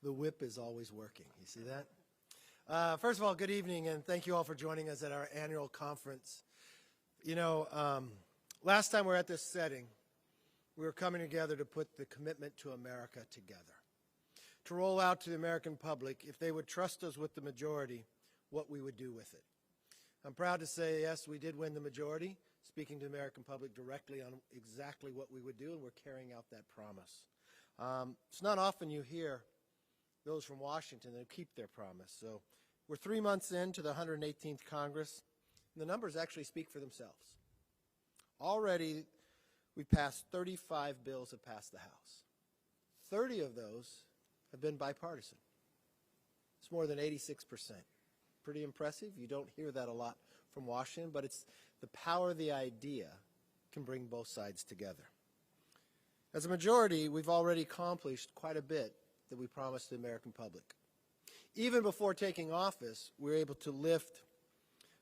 The whip is always working. You see that? First of all, good evening, and thank you all for joining us at our annual conference. You know, last time we were at this setting, we were coming together to put the commitment to America together, to roll out to the American public, if they would trust us with the majority, what we would do with it. I'm proud to say, yes, we did win the majority, speaking to the American public directly on exactly what we would do, and we're carrying out that promise. It's not often you hear those from Washington that keep their promise. So we're 3 months into the 118th Congress, and the numbers actually speak for themselves. Already, we passed 35 bills that passed the House. 30 of those have been bipartisan. It's more than 86%. Pretty impressive. You don't hear that a lot from Washington, but it's the power of the idea can bring both sides together. As a majority, we've already accomplished quite a bit that we promised the American public. Even before taking office, we were able to lift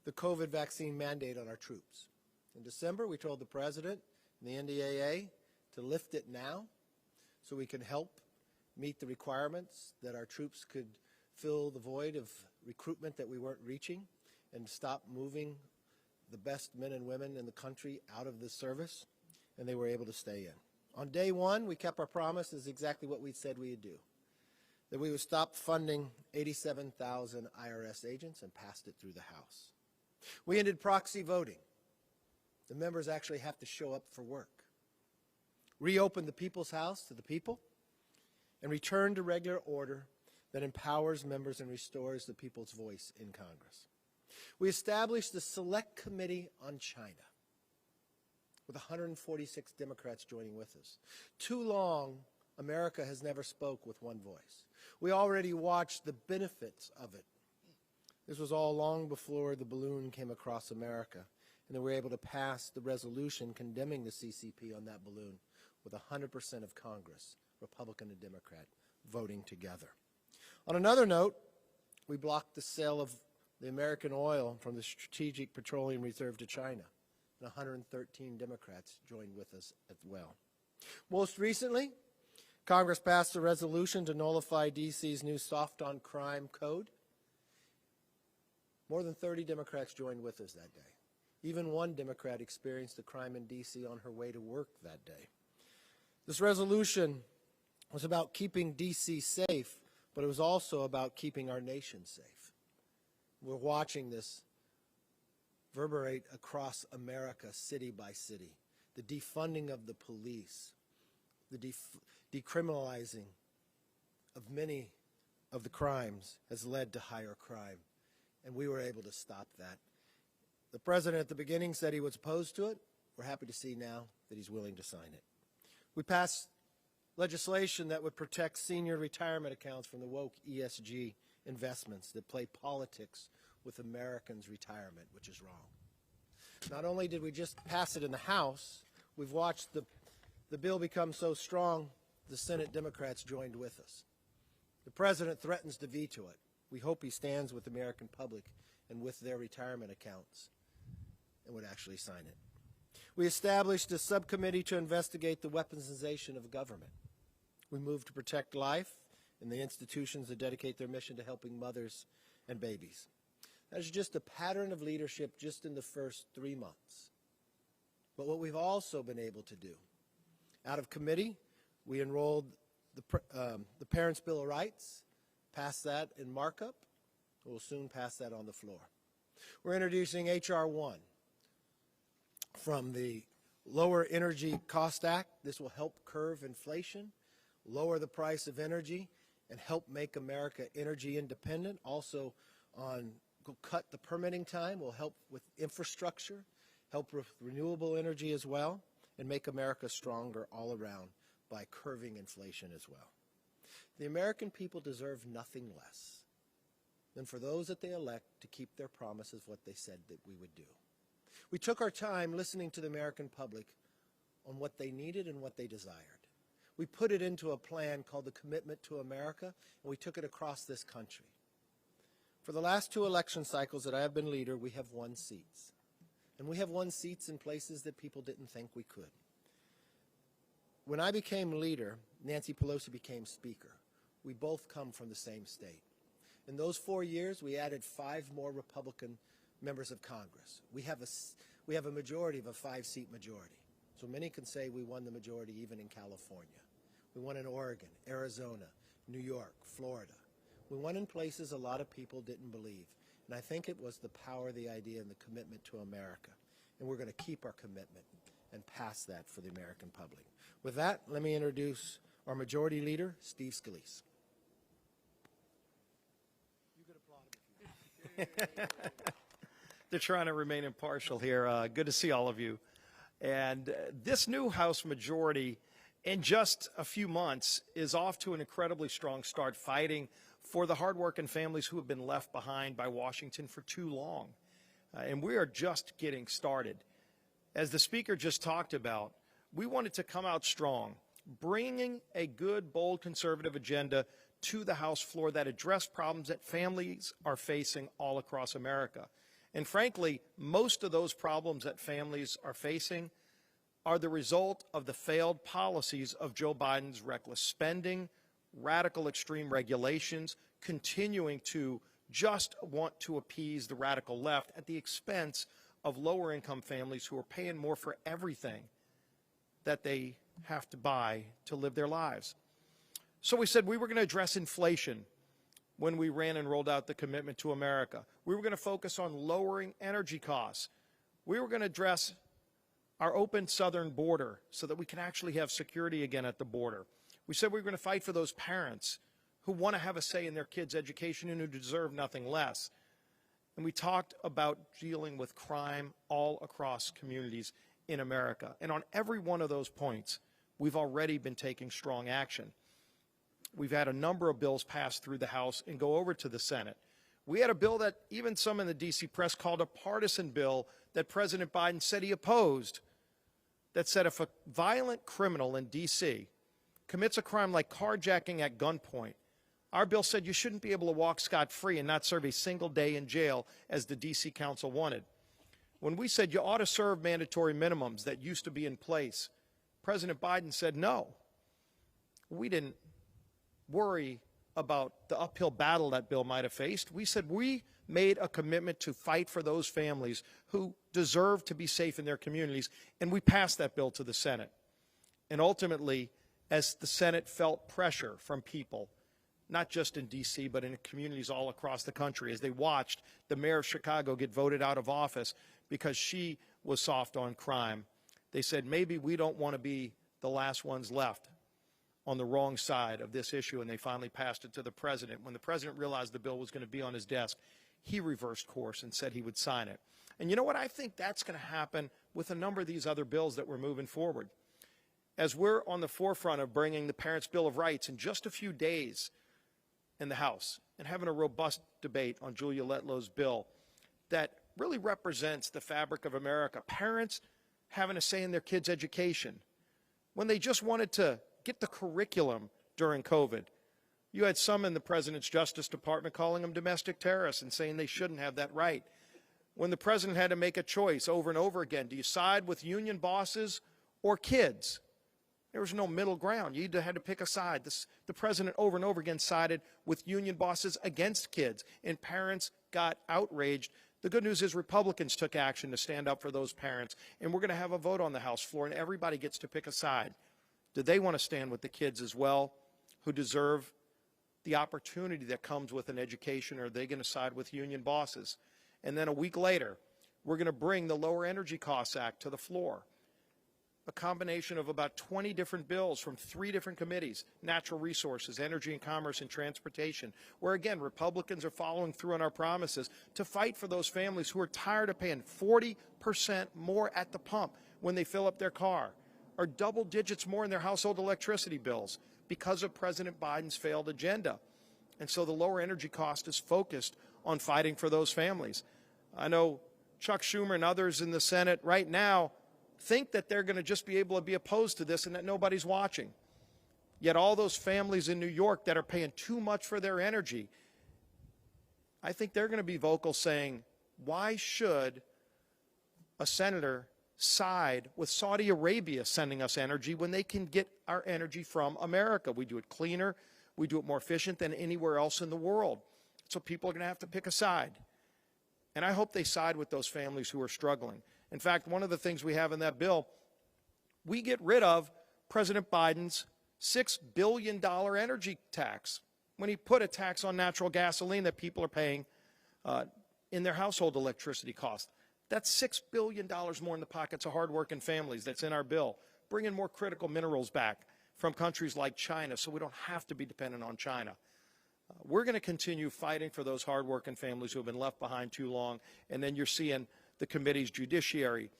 the COVID vaccine mandate on our troops. In December, we told the President and the NDAA to lift it now so we can help meet the requirements that our troops could fill the void of recruitment that we weren't reaching and stop moving the best men and women in the country out of the service, and they were able to stay in. On day one, we kept our promise as exactly what we said we would do, that we would stop funding 87,000 IRS agents and passed it through the House. We ended proxy voting. The members actually have to show up for work. Reopened the People's House to the people, and returned to regular order that empowers members and restores the people's voice in Congress. We established the Select Committee on China, with 146 Democrats joining with us. Too long, America has never spoke with one voice. We already watched the benefits of it. This was all long before the balloon came across America, and then we were able to pass the resolution condemning the CCP on that balloon with 100% of Congress, Republican and Democrat, voting together. On another note, we blocked the sale of the American oil from the Strategic Petroleum Reserve to China, and 113 Democrats joined with us as well. Most recently, Congress passed a resolution to nullify D.C.'s new soft-on-crime code. More than 30 Democrats joined with us that day. Even one Democrat experienced a crime in D.C. on her way to work that day. This resolution was about keeping D.C. safe, but it was also about keeping our nation safe. We're watching this reverberate across America, city by city. The defunding of the police, the decriminalizing of many of the crimes has led to higher crime, and we were able to stop that. The President at the beginning said he was opposed to it. We're happy to see now that he's willing to sign it. We passed legislation that would protect senior retirement accounts from the woke ESG investments that play politics with Americans' retirement, which is wrong. Not only did we just pass it in the House, we've watched the bill become so strong, the Senate Democrats joined with us. The President threatens to veto it. We hope he stands with the American public and with their retirement accounts and would actually sign it. We established a subcommittee to investigate the weaponization of government. We moved to protect life and the institutions that dedicate their mission to helping mothers and babies. That's just a pattern of leadership just in the first 3 months. But what we've also been able to do, out of committee, we enrolled the Parents' Bill of Rights, passed that in markup. We'll soon pass that on the floor. We're introducing H.R. 1 from the Lower Energy Cost Act. This will help curb inflation, lower the price of energy, and help make America energy independent. Also, cut the permitting time, will help with infrastructure, help with renewable energy as well, and make America stronger all around by curbing inflation as well. The American people deserve nothing less than for those that they elect to keep their promises of what they said that we would do. We took our time listening to the American public on what they needed and what they desired. We put it into a plan called the Commitment to America, and we took it across this country. For the last 2 election cycles that I have been leader, we have won seats. And we have won seats in places that people didn't think we could. When I became leader, Nancy Pelosi became speaker. We both come from the same state. In those 4 years, we added 5 more Republican members of Congress. We have a majority of a 5-seat majority. So many can say we won the majority even in California. We won in Oregon, Arizona, New York, Florida. We won in places a lot of people didn't believe. And I think it was the power of the idea and the commitment to America. And we're going to keep our commitment and pass that for the American public. With that, let me introduce our Majority Leader, Steve Scalise. You could applaud him. They're trying to remain impartial here. Good to see all of you. And this new House majority, in just a few months, is off to an incredibly strong start, fighting for the hardworking families who have been left behind by Washington for too long. And we are just getting started. As the Speaker just talked about, we wanted to come out strong, bringing a good, bold, conservative agenda to the House floor that addressed problems that families are facing all across America. And frankly, most of those problems that families are facing are the result of the failed policies of Joe Biden's reckless spending, radical extreme regulations, continuing to just want to appease the radical left at the expense of lower income families who are paying more for everything that they have to buy to live their lives. So we said we were going to address inflation when we ran and rolled out the Commitment to America. We were going to focus on lowering energy costs. We were going to address our open southern border so that we can actually have security again at the border. We said we were going to fight for those parents who want to have a say in their kids' education and who deserve nothing less. And we talked about dealing with crime all across communities in America. And on every one of those points, we've already been taking strong action. We've had a number of bills pass through the House and go over to the Senate. We had a bill that even some in the D.C. press called a partisan bill that President Biden said he opposed, that said if a violent criminal in D.C. commits a crime like carjacking at gunpoint, our bill said you shouldn't be able to walk scot-free and not serve a single day in jail, as the D.C. Council wanted. When we said you ought to serve mandatory minimums that used to be in place, President Biden said no. We didn't worry about the uphill battle that bill might have faced. We said we made a commitment to fight for those families who deserve to be safe in their communities, and we passed that bill to the Senate. And ultimately, as the Senate felt pressure from people, not just in D.C., but in communities all across the country, as they watched the mayor of Chicago get voted out of office because she was soft on crime, they said maybe we don't want to be the last ones left on the wrong side of this issue, and they finally passed it to the president. When the president realized the bill was going to be on his desk, he reversed course and said he would sign it. And you know what? I think that's going to happen with a number of these other bills that we're moving forward. As we're on the forefront of bringing the Parents' Bill of Rights in just a few days in the House and having a robust debate on Julia Letlow's bill that really represents the fabric of America, parents having a say in their kids' education, when they just wanted to get the curriculum during COVID. You had some in the President's Justice Department calling them domestic terrorists and saying they shouldn't have that right. When the President had to make a choice over and over again, do you side with union bosses or kids? There was no middle ground. You had to pick a side. The President over and over again sided with union bosses against kids, and parents got outraged. The good news is Republicans took action to stand up for those parents, and we're going to have a vote on the House floor, and everybody gets to pick a side. Do they want to stand with the kids as well, who deserve the opportunity that comes with an education, or are they going to side with union bosses? And then a week later, we're going to bring the Lower Energy Costs Act to the floor, a combination of about 20 different bills from 3 different committees: Natural Resources, Energy and Commerce, and Transportation, where, again, Republicans are following through on our promises to fight for those families who are tired of paying 40% more at the pump when they fill up their car, or double digits more in their household electricity bills because of President Biden's failed agenda. And so the lower energy cost is focused on fighting for those families. I know Chuck Schumer and others in the Senate right now think that they're going to just be able to be opposed to this and that nobody's watching. Yet all those families in New York that are paying too much for their energy, I think they're going to be vocal saying, why should a senator side with Saudi Arabia sending us energy when they can get our energy from America? We do it cleaner, We do it more efficient than anywhere else in the world. So people are going to have to pick a side. And I hope they side with those families who are struggling. In fact, one of the things we have in that bill, we get rid of President Biden's $6 billion energy tax when he put a tax on natural gasoline that people are paying in their household electricity cost. That's $6 billion more in the pockets of hardworking families that's in our bill, bringing more critical minerals back from countries like China so we don't have to be dependent on China. We're going to continue fighting for those hardworking families who have been left behind too long, and then you're seeing the committee's Judiciary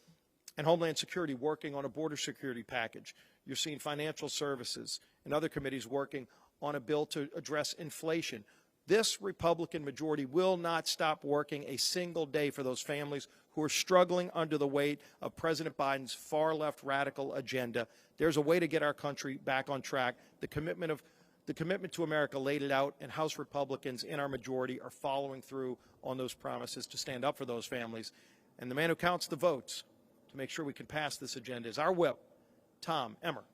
and Homeland Security working on a border security package. You're seeing Financial Services and other committees working on a bill to address inflation. This Republican majority will not stop working a single day for those families who are struggling under the weight of President Biden's far-left radical agenda. There's a way to get our country back on track. The commitment to America laid it out, and House Republicans in our majority are following through on those promises to stand up for those families. And the man who counts the votes to make sure we can pass this agenda is our whip, Tom Emmer.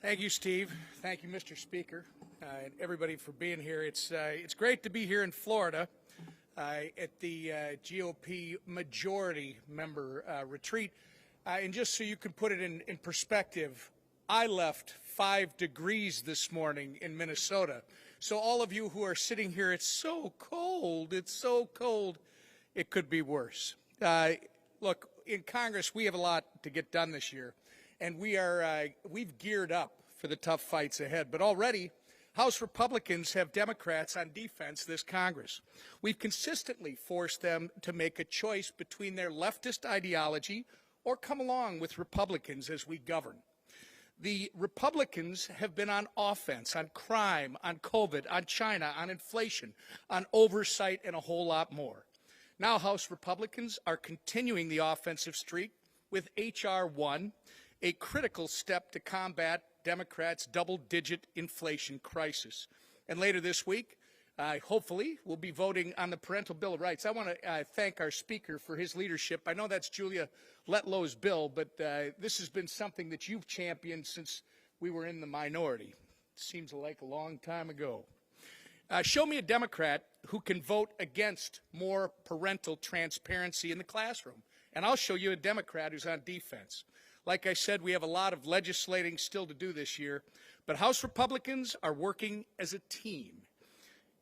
Thank you, Steve. Thank you, Mr. Speaker, and everybody for being here. It's great to be here in Florida at the GOP majority member retreat. And just so you can put it in perspective, I left 5 degrees this morning in Minnesota. So all of you who are sitting here, it's so cold, it could be worse. Look, in Congress, we have a lot to get done this year. And we've geared up for the tough fights ahead. But already, House Republicans have Democrats on defense this Congress. We've consistently forced them to make a choice between their leftist ideology or come along with Republicans as we govern. The Republicans have been on offense, on crime, on COVID, on China, on inflation, on oversight, and a whole lot more. Now House Republicans are continuing the offensive streak with H.R. 1, a critical step to combat Democrats' double-digit inflation crisis. And later this week, hopefully, we'll be voting on the Parental Bill of Rights. I want to thank our Speaker for his leadership. I know that's Julia Letlow's bill, but this has been something that you've championed since we were in the minority. Seems like a long time ago. Show me a Democrat who can vote against more parental transparency in the classroom, and I'll show you a Democrat who's on defense. Like I said, we have a lot of legislating still to do this year, but House Republicans are working as a team,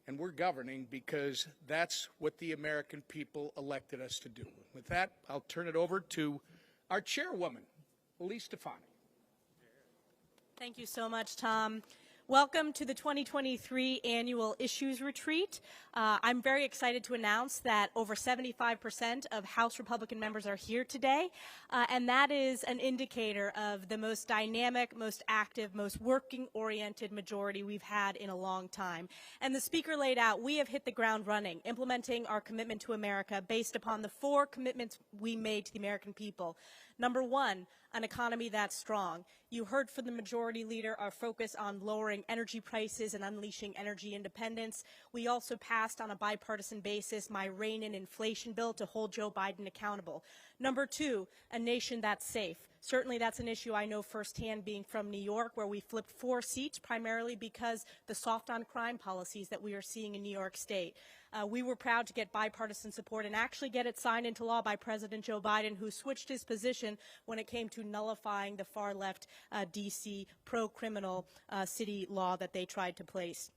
and we're governing because that's what the American people elected us to do. With that, I'll turn it over to our chairwoman, Elise Stefanik. Thank you so much, Tom. Welcome to the 2023 Annual Issues Retreat. I'm very excited to announce that over 75% of House Republican members are here today, and that is an indicator of the most dynamic, most active, most working-oriented majority we've had in a long time. And the Speaker laid out, we have hit the ground running, implementing our commitment to America based upon the 4 commitments we made to the American people. Number 1, an economy that's strong. You heard from the majority leader our focus on lowering energy prices and unleashing energy independence. We also passed on a bipartisan basis my rein in inflation bill to hold Joe Biden accountable. Number 2, a nation that's safe. Certainly that's an issue I know firsthand being from New York, where we flipped 4 seats primarily because the soft on crime policies that we are seeing in New York State. We were proud to get bipartisan support and actually get it signed into law by President Joe Biden, who switched his position when it came to nullifying the far-left D.C. pro-criminal city law that they tried to place.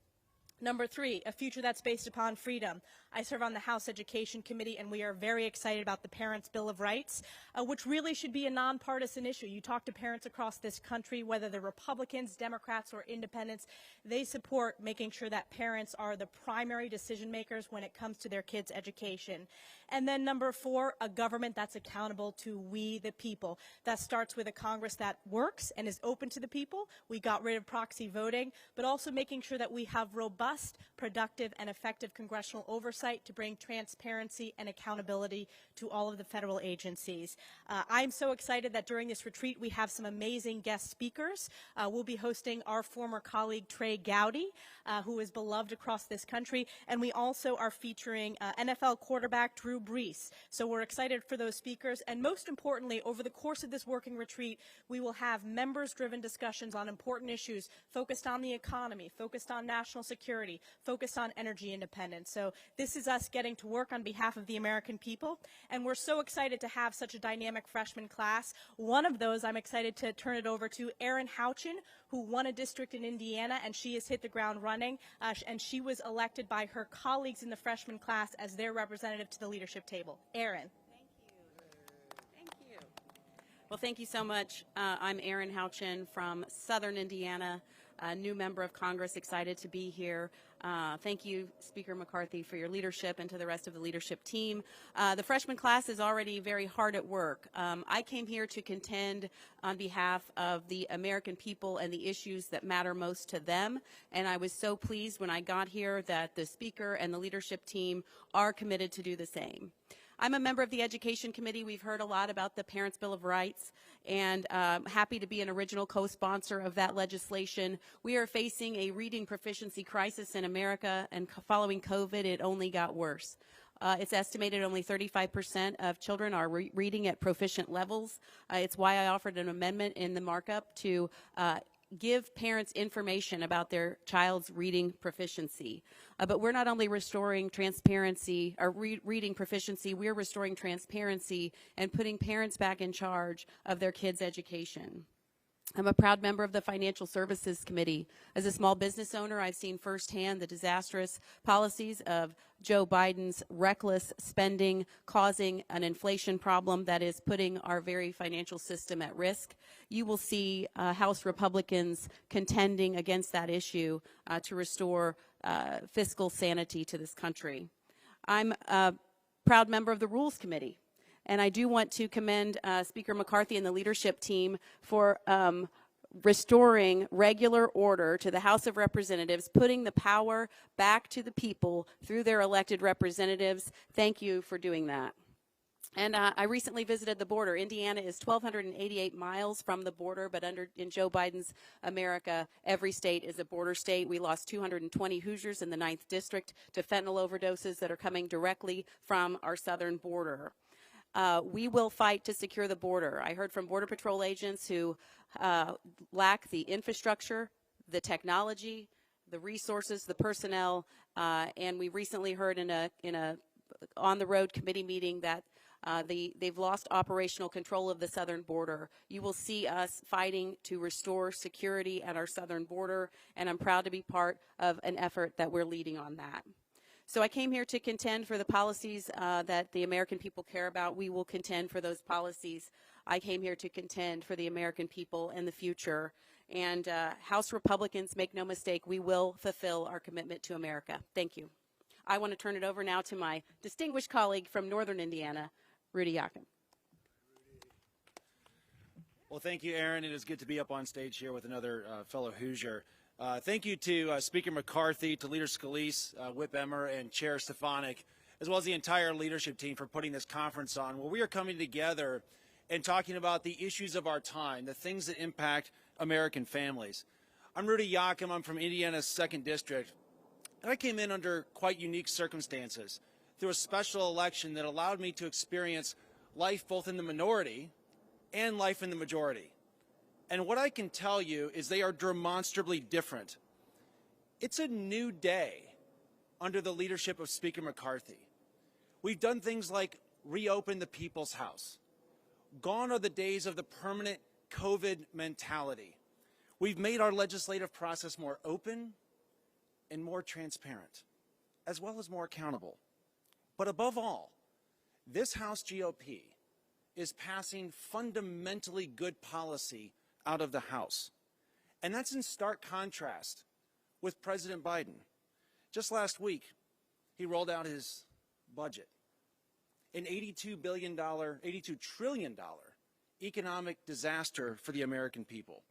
Number 3, a future that's based upon freedom. I serve on the House Education Committee, and we are very excited about the Parents' Bill of Rights, which really should be a nonpartisan issue. You talk to parents across this country, whether they're Republicans, Democrats, or independents, they support making sure that parents are the primary decision makers when it comes to their kids' education. And then number 4, a government that's accountable to we the people. That starts with a Congress that works and is open to the people. We got rid of proxy voting, but also making sure that we have robust, productive, and effective congressional oversight to bring transparency and accountability to all of the federal agencies. I'm so excited that during this retreat we have some amazing guest speakers. We'll be hosting our former colleague Trey Gowdy, who is beloved across this country, and we also are featuring NFL quarterback Drew Drew Brees. So we're excited for those speakers. And most importantly, over the course of this working retreat, we will have members-driven discussions on important issues focused on the economy, focused on national security, focused on energy independence. So this is us getting to work on behalf of the American people. And we're so excited to have such a dynamic freshman class. One of those, I'm excited to turn it over to Erin Houchin, who won a district in Indiana, and she has hit the ground running, and she was elected by her colleagues in the freshman class as their representative to the leadership table. Erin. Thank you. Well, thank you so much. I'm Erin Houchin from Southern Indiana, a new member of Congress, excited to be here. Thank you, Speaker McCarthy, for your leadership, and to the rest of the leadership team. The freshman class is already very hard at work. I came here to contend on behalf of the American people and the issues that matter most to them, and I was so pleased when I got here that the Speaker and the leadership team are committed to do the same. I'm a member of the Education Committee. We've heard a lot about the Parents' Bill of Rights, and happy to be an original co-sponsor of that legislation. We are facing a reading proficiency crisis in America, and following COVID, it only got worse. It's estimated only 35% of children are reading at proficient levels. It's why I offered an amendment in the markup to give parents information about their child's reading proficiency. But we're not only restoring transparency or reading proficiency, we're restoring transparency and putting parents back in charge of their kids' education. I'm a proud member of the Financial Services Committee. As a small business owner, I've seen firsthand the disastrous policies of Joe Biden's reckless spending, causing an inflation problem that is putting our very financial system at risk. You will see House Republicans contending against that issue to restore fiscal sanity to this country. I'm a proud member of the Rules Committee. And I do want to commend Speaker McCarthy and the leadership team for restoring regular order to the House of Representatives, putting the power back to the people through their elected representatives. Thank you for doing that. And I recently visited the border. Indiana is 1,288 miles from the border, but in Joe Biden's America, every state is a border state. We lost 220 Hoosiers in the 9th District to fentanyl overdoses that are coming directly from our southern border. We will fight to secure the border. I heard from Border Patrol agents who lack the infrastructure, the technology, the resources, the personnel, and we recently heard in a on-the-road committee meeting that they've lost operational control of the southern border. You will see us fighting to restore security at our southern border, and I'm proud to be part of an effort that we're leading on that. So I came here to contend for the policies that the American people care about. We will contend for those policies. I came here to contend for the American people and the future. And House Republicans, make no mistake, we will fulfill our commitment to America. Thank you. I want to turn it over now to my distinguished colleague from Northern Indiana, Rudy Yakim. Well, thank you, Erin. It is good to be up on stage here with another fellow Hoosier. Thank you to Speaker McCarthy, to Leader Scalise, Whip Emmer, and Chair Stefanik, as well as the entire leadership team for putting this conference on, where we are coming together and talking about the issues of our time, the things that impact American families. I'm Rudy Yakim. I'm from Indiana's 2nd District, and I came in under quite unique circumstances through a special election that allowed me to experience life both in the minority and life in the majority. And what I can tell you is they are demonstrably different. It's a new day under the leadership of Speaker McCarthy. We've done things like reopen the People's House. Gone are the days of the permanent COVID mentality. We've made our legislative process more open and more transparent, as well as more accountable. But above all, this House GOP is passing fundamentally good policy out of the House. And that's in stark contrast with President Biden. Just last week, he rolled out his budget, an $82 trillion economic disaster for the American people.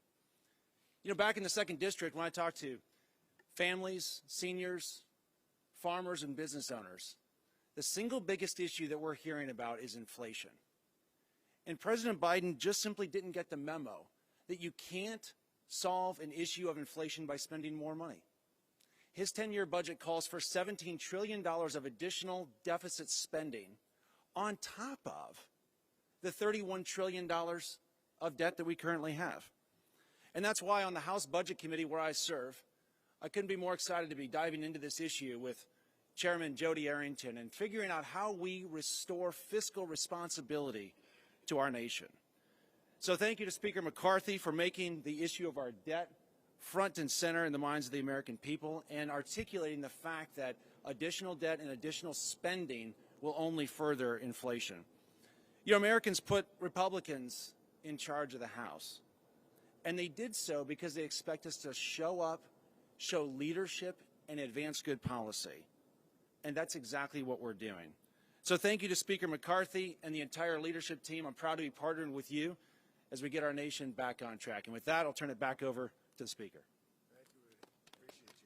You know, back in the 2nd District, when I talked to families, seniors, farmers, and business owners, the single biggest issue that we're hearing about is inflation. And President Biden just simply didn't get the memo that you can't solve an issue of inflation by spending more money. His 10-year budget calls for $17 trillion of additional deficit spending on top of the $31 trillion of debt that we currently have. And that's why on the House Budget Committee where I serve, I couldn't be more excited to be diving into this issue with Chairman Jody Arrington and figuring out how we restore fiscal responsibility to our nation. So thank you to Speaker McCarthy for making the issue of our debt front and center in the minds of the American people and articulating the fact that additional debt and additional spending will only further inflation. You know, Americans put Republicans in charge of the House, and they did so because they expect us to show up, show leadership, and advance good policy. And that's exactly what we're doing. So thank you to Speaker McCarthy and the entire leadership team. I'm proud to be partnering with you as we get our nation back on track. And with that, I'll turn it back over to the Speaker. Thank you, Rudy. Appreciate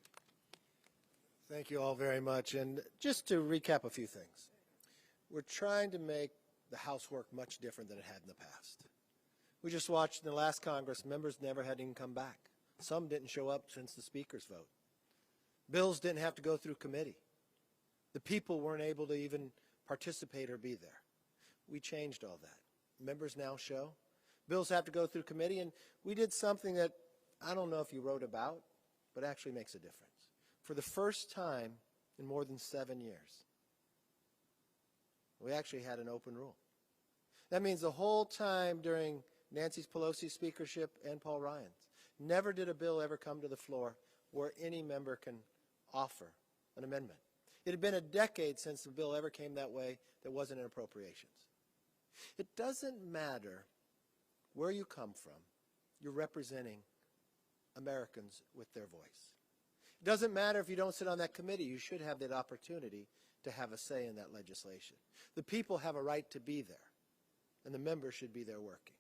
you. Thank you all very much. And just to recap a few things, we're trying to make the House work much different than it had in the past. We just watched in the last Congress, members never had even come back. Some didn't show up since the Speaker's vote. Bills didn't have to go through committee. The people weren't able to even participate or be there. We changed all that. Members now show. Bills have to go through committee, and we did something that I don't know if you wrote about, but actually makes a difference. For the first time in more than 7 years, we actually had an open rule. That means the whole time during Nancy Pelosi's speakership and Paul Ryan's, never did a bill ever come to the floor where any member can offer an amendment. It had been a decade since the bill ever came that way that wasn't in appropriations. It doesn't matter where you come from, you're representing Americans with their voice. It doesn't matter if you don't sit on that committee, you should have that opportunity to have a say in that legislation. The people have a right to be there, and the members should be there working.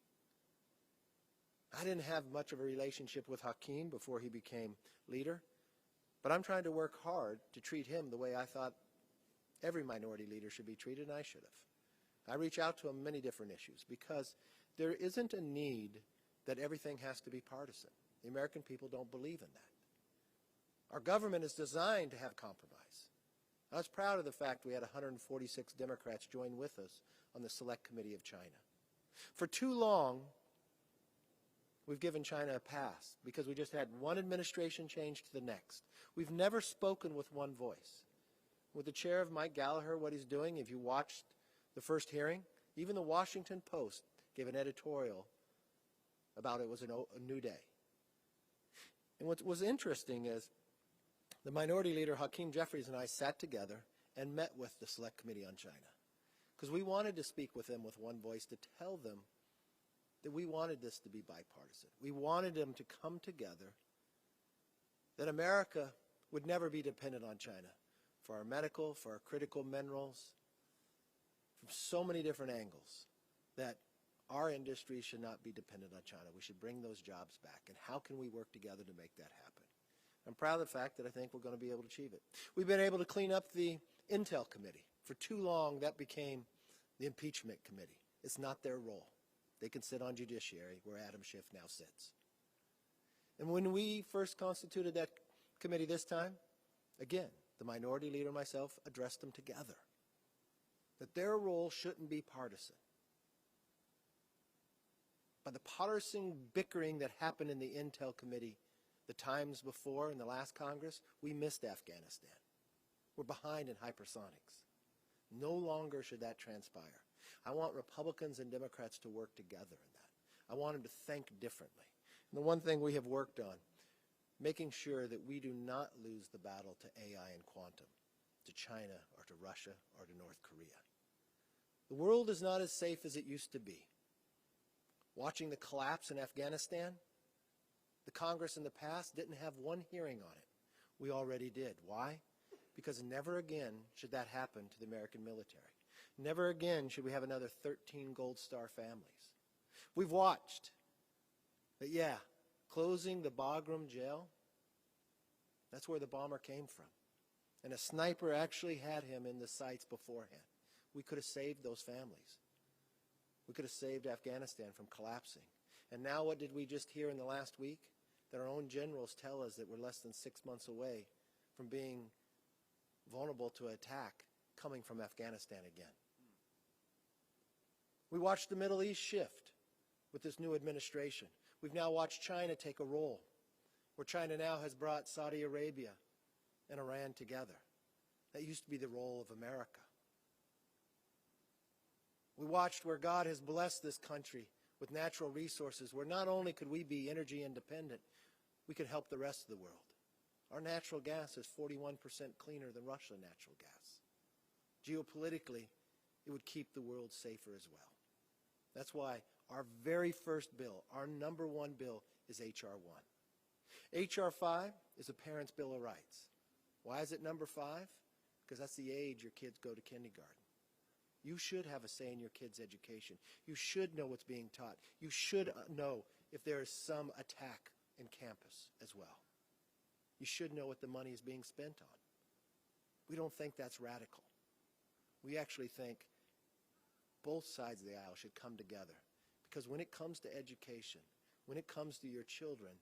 I didn't have much of a relationship with Hakeem before he became leader, but I'm trying to work hard to treat him the way I thought every minority leader should be treated, and I should have. I reach out to him on many different issues because there isn't a need that everything has to be partisan. The American people don't believe in that. Our government is designed to have compromise. I was proud of the fact we had 146 Democrats join with us on the Select Committee of China. For too long, we've given China a pass because we just had one administration change to the next. We've never spoken with one voice. With the chair of Mike Gallagher, what he's doing, if you watched the first hearing, even the Washington Post gave an editorial about it was a new day. And what was interesting is the minority leader, Hakeem Jeffries, and I sat together and met with the Select Committee on China because we wanted to speak with them with one voice to tell them that we wanted this to be bipartisan. We wanted them to come together, that America would never be dependent on China for our medical, for our critical minerals, from so many different angles, that our industry should not be dependent on China. We should bring those jobs back. And how can we work together to make that happen? I'm proud of the fact that I think we're going to be able to achieve it. We've been able to clean up the Intel Committee. For too long, that became the Impeachment Committee. It's not their role. They can sit on Judiciary, where Adam Schiff now sits. And when we first constituted that committee this time, again, the minority leader and myself addressed them together, that their role shouldn't be partisan. By the partisan bickering that happened in the Intel Committee the times before in the last Congress, we missed Afghanistan. We're behind in hypersonics. No longer should that transpire. I want Republicans and Democrats to work together in that. I want them to think differently. And the one thing we have worked on, making sure that we do not lose the battle to AI and quantum, to China or to Russia or to North Korea. The world is not as safe as it used to be. Watching the collapse in Afghanistan, the Congress in the past didn't have one hearing on it. We already did. Why? Because never again should that happen to the American military. Never again should we have another 13 Gold Star families. We've watched. But yeah, closing the Bagram jail, that's where the bomber came from. And a sniper actually had him in the sights beforehand. We could have saved those families. We could have saved Afghanistan from collapsing. And now what did we just hear in the last week? That our own generals tell us that we're less than 6 months away from being vulnerable to attack coming from Afghanistan again. We watched the Middle East shift with this new administration. We've now watched China take a role, where China now has brought Saudi Arabia and Iran together. That used to be the role of America. We watched where God has blessed this country with natural resources, where not only could we be energy independent, we could help the rest of the world. Our natural gas is 41% cleaner than Russian natural gas. Geopolitically, it would keep the world safer as well. That's why our very first bill, our number one bill, is H.R. 1. H.R. 5 is a Parent's Bill of Rights. Why is it number 5? Because that's the age your kids go to kindergarten. You should have a say in your kids' education. You should know what's being taught. You should know if there is some attack in campus as well. You should know what the money is being spent on. We don't think that's radical. We actually think both sides of the aisle should come together. Because when it comes to education, when it comes to your children,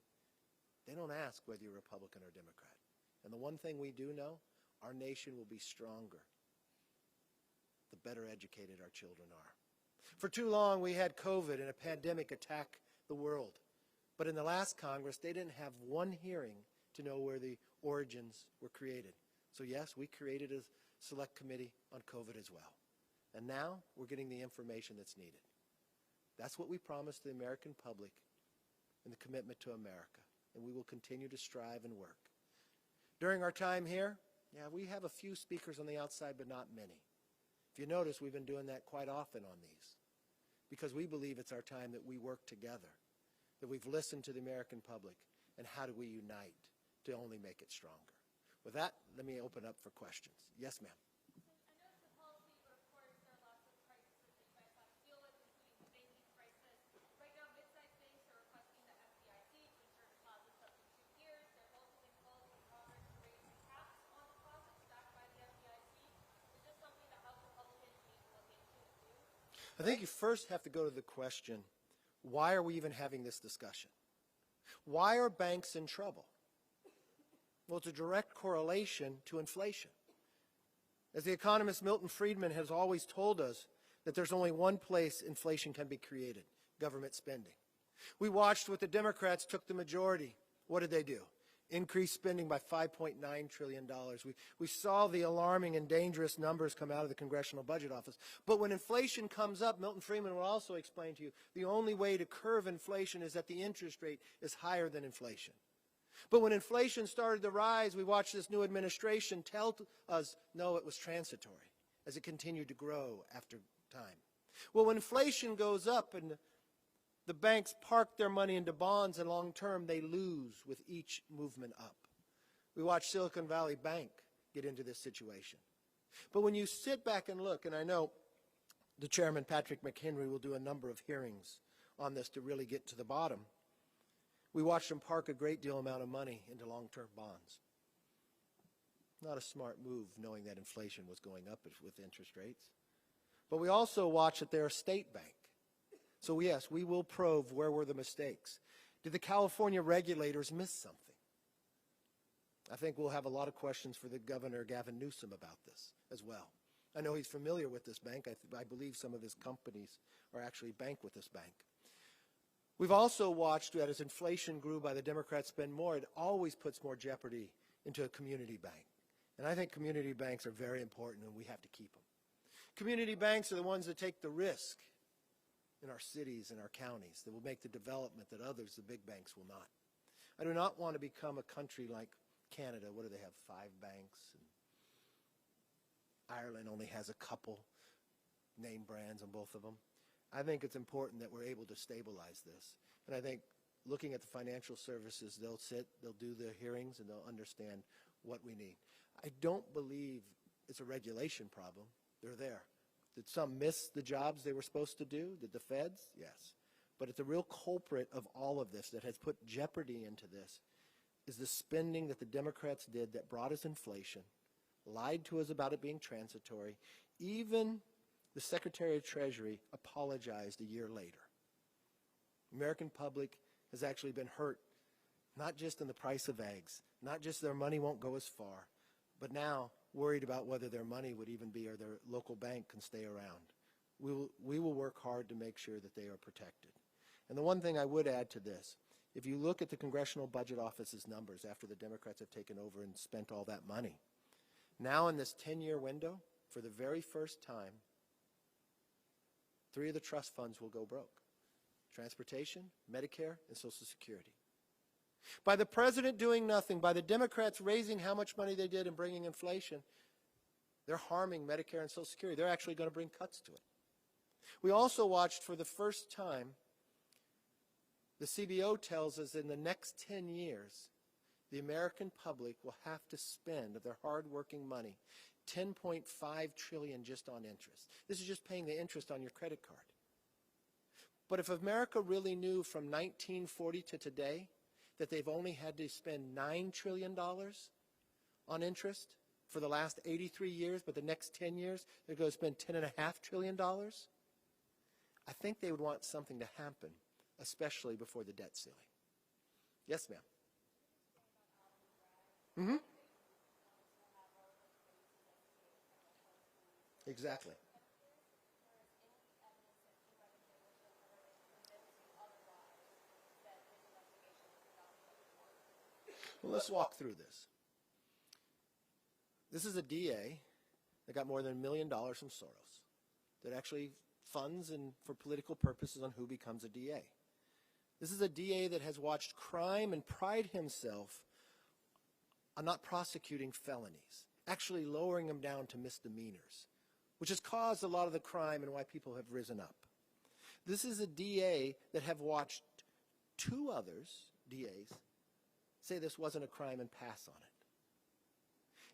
they don't ask whether you're Republican or Democrat. And the one thing we do know, our nation will be stronger the better educated our children are. For too long, we had COVID and a pandemic attack the world. But in the last Congress, they didn't have one hearing to know where the origins were created. So yes, we created a select committee on COVID as well. And now we're getting the information that's needed. That's what we promised the American public in the commitment to America. And we will continue to strive and work. During our time here, we have a few speakers on the outside, but not many. If you notice, we've been doing that quite often on these, because we believe it's our time that we work together, that we've listened to the American public, and how do we unite to only make it stronger. With that, let me open up for questions. Yes, ma'am. I think you first have to go to the question, why are we even having this discussion? Why are banks in trouble? Well, it's a direct correlation to inflation. As the economist Milton Friedman has always told us, that there's only one place inflation can be created, government spending. We watched what the Democrats took the majority. What did they do? Increased spending by $5.9 trillion. We saw the alarming and dangerous numbers come out of the Congressional Budget Office. But when inflation comes up, Milton Friedman will also explain to you, the only way to curve inflation is that the interest rate is higher than inflation. But when inflation started to rise, we watched this new administration tell us, no, it was transitory, as it continued to grow after time. Well, when inflation goes up and the banks park their money into bonds, and long term they lose with each movement up. We watched Silicon Valley Bank get into this situation. But when you sit back and look, and I know the chairman, Patrick McHenry, will do a number of hearings on this to really get to the bottom, we watched them park a great deal amount of money into long-term bonds. Not a smart move, knowing that inflation was going up with interest rates. But we also watched that they're a state bank. So yes, we will probe where were the mistakes. Did the California regulators miss something? I think we'll have a lot of questions for the Governor, Gavin Newsom, about this as well. I know he's familiar with this bank. I believe some of his companies are actually banked with this bank. We've also watched that as inflation grew by the Democrats spend more, it always puts more jeopardy into a community bank. And I think community banks are very important, and we have to keep them. Community banks are the ones that take the risk in our cities and our counties that will make the development that others, the big banks, will not. I do not want to become a country like Canada. What do they have, 5 banks? And Ireland only has a couple name brands on both of them. I think it's important that we're able to stabilize this. And I think looking at the financial services, they'll do the hearings, and they'll understand what we need. I don't believe it's a regulation problem. They're there. Did some miss the jobs they were supposed to do? Did the feds? Yes. But it's the real culprit of all of this that has put jeopardy into this is the spending that the Democrats did that brought us inflation, lied to us about it being transitory. Even the Secretary of Treasury apologized a year later. The American public has actually been hurt, not just in the price of eggs, not just their money won't go as far, but now worried about whether their money would even be, or their local bank can stay around. we will work hard to make sure that they are protected. And the one thing I would add to this, if you look at the Congressional Budget Office's numbers after the Democrats have taken over and spent all that money, now in this 10-year window, for the very first time, 3 of the trust funds will go broke: transportation, Medicare, and Social Security. By the president doing nothing, by the Democrats raising how much money they did and bringing inflation, they're harming Medicare and Social Security. They're actually going to bring cuts to it. We also watched for the first time, the CBO tells us in the next 10 years, the American public will have to spend of their hard-working money $10.5 trillion just on interest. This is just paying the interest on your credit card. But if America really knew from 1940 to today that they've only had to spend $9 trillion on interest for the last 83 years, but the next 10 years they're going to spend $10.5 trillion, I think they would want something to happen, especially before the debt ceiling. Yes, ma'am. Mm-hmm. Exactly. Well, let's walk through this. This is a DA that got more than $1 million from Soros that actually funds and for political purposes on who becomes a DA. This is a DA that has watched crime and pride himself on not prosecuting felonies, actually lowering them down to misdemeanors, which has caused a lot of the crime and why people have risen up. This is a DA that have watched 2 others, DAs, say this wasn't a crime and pass on it.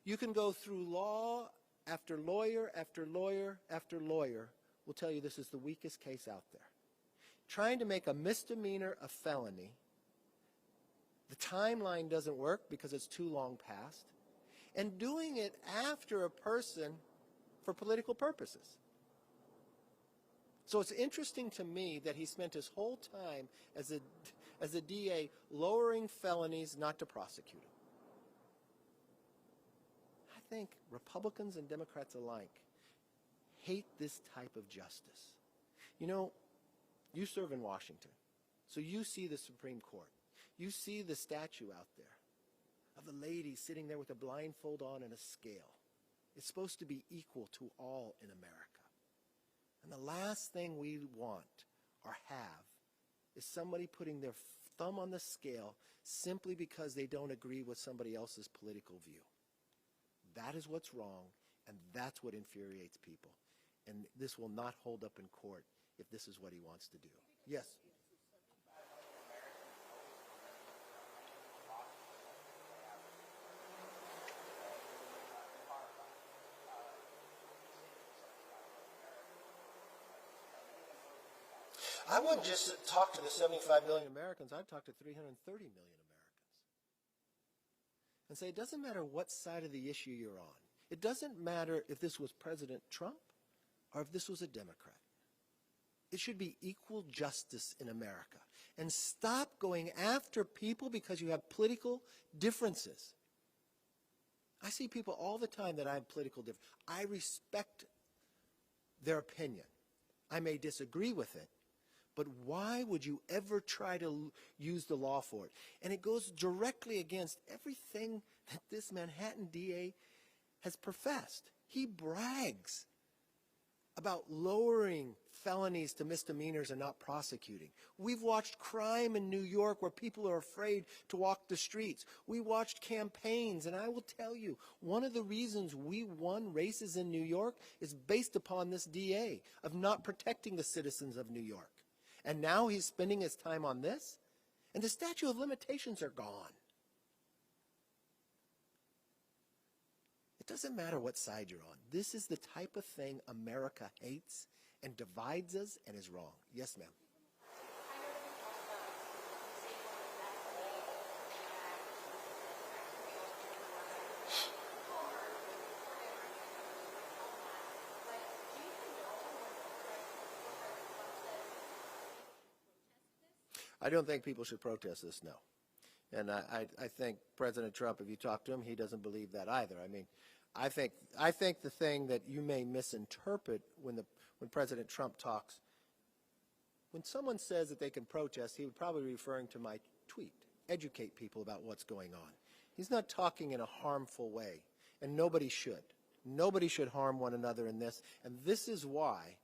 You can go through law after lawyer after lawyer after lawyer will tell you this is the weakest case out there. Trying to make a misdemeanor a felony, the timeline doesn't work because it's too long past, and doing it after a person for political purposes. So it's interesting to me that he spent his whole time as a DA lowering felonies not to prosecute them. I think Republicans and Democrats alike hate this type of justice. You know, you serve in Washington, so you see the Supreme Court. You see the statue out there of the lady sitting there with a blindfold on and a scale. It's supposed to be equal to all in America. And the last thing we want or have is somebody putting their thumb on the scale simply because they don't agree with somebody else's political view. That is what's wrong, and that's what infuriates people. And this will not hold up in court if this is what he wants to do. Yes? I wouldn't just talk to the 75 million Americans. I'd talk to 330 million Americans and say it doesn't matter what side of the issue you're on. It doesn't matter if this was President Trump or if this was a Democrat. It should be equal justice in America. And stop going after people because you have political differences. I see people all the time that I have political differences. I respect their opinion. I may disagree with it, but why would you ever try to use the law for it? And it goes directly against everything that this Manhattan DA has professed. He brags about lowering felonies to misdemeanors and not prosecuting. We've watched crime in New York where people are afraid to walk the streets. We watched campaigns, and I will tell you, one of the reasons we won races in New York is based upon this DA of not protecting the citizens of New York. And now he's spending his time on this, and the statute of limitations are gone. It doesn't matter what side you're on. This is the type of thing America hates and divides us and is wrong. Yes, ma'am. I don't think people should protest this, no. And I think President Trump, if you talk to him, he doesn't believe that either. I mean, I think the thing that you may misinterpret when President Trump talks, when someone says that they can protest, he would probably be referring to my tweet, educate people about what's going on. He's not talking in a harmful way, and nobody should. Nobody should harm one another in this, and this is why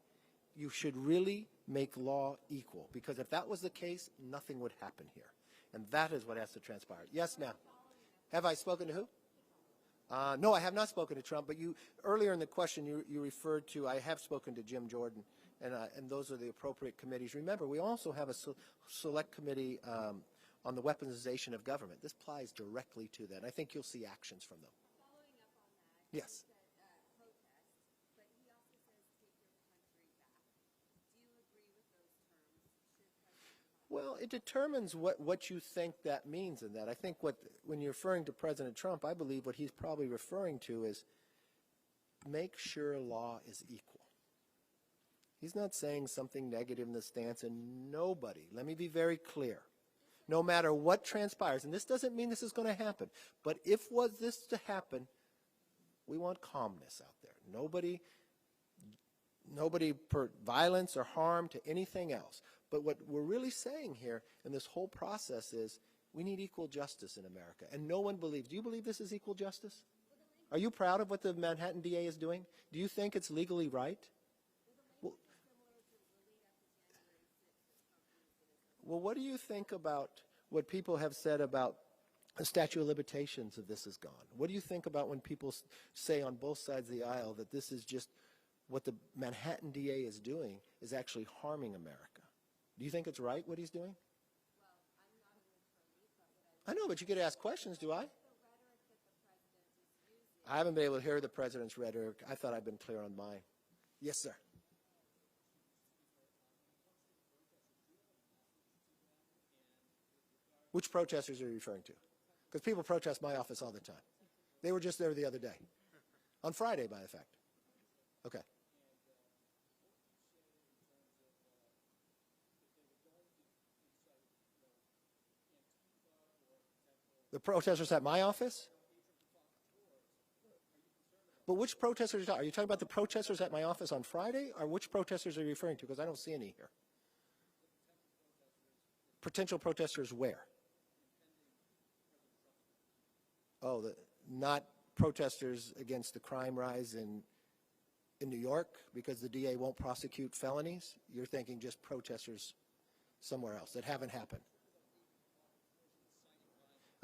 you should really make law equal, because if that was the case, nothing would happen here. And that is what has to transpire. Yes, ma'am. Have I spoken to who? No, I have not spoken to Trump, but earlier in the question you referred to, I have spoken to Jim Jordan, and those are the appropriate committees. Remember, we also have a select committee on the weaponization of government. This applies directly to that. I think you'll see actions from them. Following up on that, Yes. protest, but he also says take your country back. Do you agree with those terms? Should President Well, it determines what you think that means in that. I think when you're referring to President Trump, I believe what he's probably referring to is make sure law is equal. He's not saying something negative in the stance, and nobody, let me be very clear, no matter what transpires, and this doesn't mean this is going to happen, but if was this to happen, we want calmness out there. Nobody per violence or harm to anything else. But what we're really saying here in this whole process is we need equal justice in America. And no one believes. Do you believe this is equal justice? Are you proud of what the Manhattan DA is doing? Do you think it's legally right? Well, what do you think about what people have said about the statute of limitations of this is gone? What do you think about when people say on both sides of the aisle that this is just what the Manhattan DA is doing is actually harming America? Do you think it's right what he's doing? Well, I'm not an attorney, but I know, but you get to ask questions, do I? the rhetoric that the president is using. I haven't been able to hear the president's rhetoric. I thought I'd been clear on mine. Yes, sir. Which protesters are you referring to? Because people protest my office all the time. They were just there the other day. On Friday, by the fact. Okay. The protesters at my office? But which protesters are you talking? Are you talking about the protesters at my office on Friday? Or which protesters are you referring to? Because I don't see any here. Potential protesters where? Oh, not protesters against the crime rise in New York because the DA won't prosecute felonies? You're thinking just protesters somewhere else that haven't happened.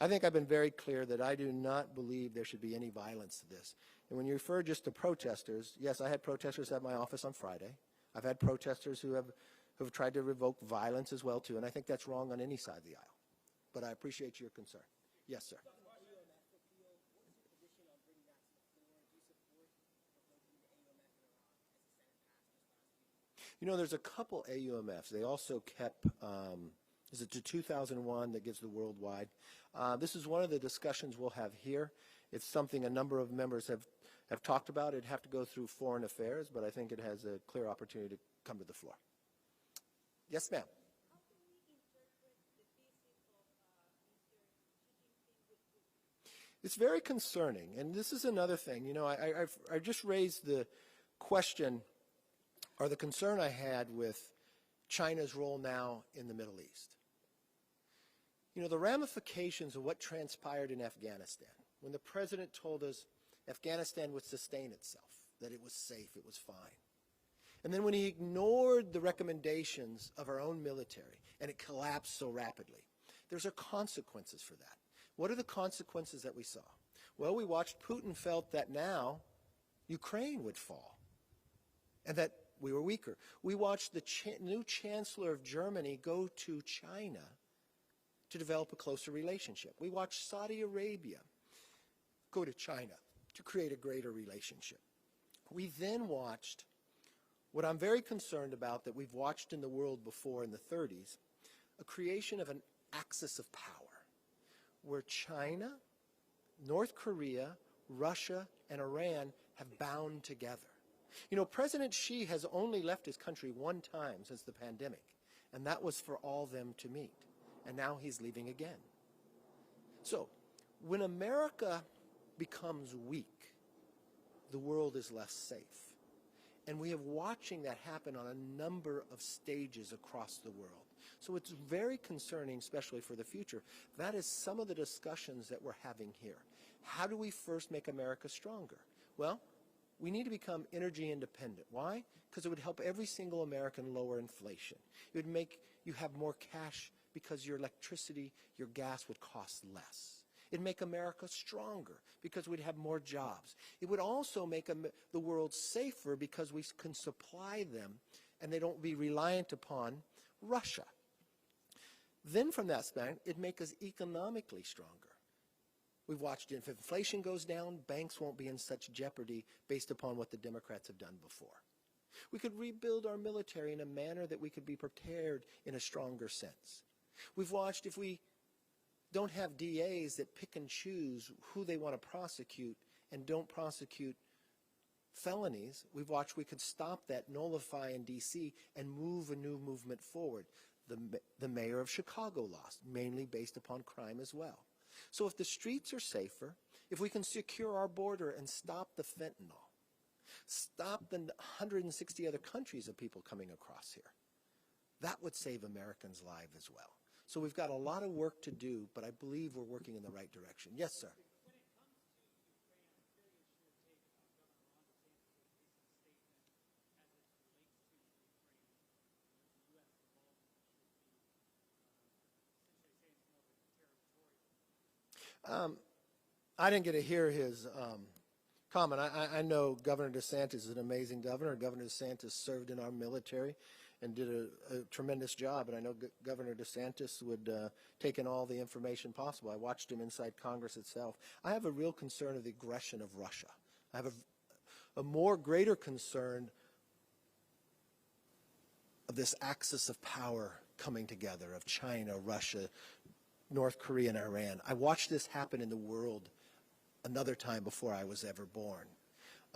I think I've been very clear that I do not believe there should be any violence to this. And when you refer just to protesters, yes, I had protesters at my office on Friday. I've had protesters who have tried to revoke violence as well, too, and I think that's wrong on any side of the aisle. But I appreciate your concern. Yes, sir. You know, there's a couple AUMFs. They also kept, is it the 2001 that gives the worldwide? This is one of the discussions we'll have here. It's something a number of members have talked about. It'd have to go through Foreign Affairs, but I think it has a clear opportunity to come to the floor. Yes, ma'am. It's very concerning, and this is another thing. You know, I just raised the question or the concern I had with China's role now in the Middle East. You know, the ramifications of what transpired in Afghanistan, when the president told us Afghanistan would sustain itself, that it was safe, it was fine. And then when he ignored the recommendations of our own military and it collapsed so rapidly, there's consequences for that. What are the consequences that we saw? Well, we watched Putin felt that now Ukraine would fall and that we were weaker. We watched the new chancellor of Germany go to China to develop a closer relationship. We watched Saudi Arabia go to China to create a greater relationship. We then watched what I'm very concerned about that we've watched in the world before in the 30s, a creation of an axis of power where China, North Korea, Russia, and Iran have bound together. You know, President Xi has only left his country one time since the pandemic, and that was for all them to meet. And now he's leaving again. So, when America becomes weak, the world is less safe. And we have watching that happen on a number of stages across the world. So it's very concerning, especially for the future. That is some of the discussions that we're having here. How do we first make America stronger? Well, we need to become energy independent. Why? Because it would help every single American lower inflation. It would make you have more cash because your electricity, your gas would cost less. It'd make America stronger because we'd have more jobs. It would also make the world safer because we can supply them and they don't be reliant upon Russia. Then from that standpoint, it'd make us economically stronger. We've watched if inflation goes down, banks won't be in such jeopardy based upon what the Democrats have done before. We could rebuild our military in a manner that we could be prepared in a stronger sense. We've watched if we don't have DAs that pick and choose who they want to prosecute and don't prosecute felonies, we've watched we could stop that, nullify in D.C., and move a new movement forward. The mayor of Chicago lost, mainly based upon crime as well. So if the streets are safer, if we can secure our border and stop the fentanyl, stop the 160 other countries of people coming across here, that would save Americans' lives as well. So we've got a lot of work to do, but I believe we're working in the right direction. Yes, sir. I didn't get to hear his comment. I know Governor DeSantis is an amazing governor. Governor DeSantis served in our military and did a tremendous job. And I know Governor DeSantis would take in all the information possible. I watched him inside Congress itself. I have a real concern of the aggression of Russia. I have a more greater concern of this axis of power coming together of China, Russia, North Korea, and Iran. I watched this happen in the world another time before I was ever born.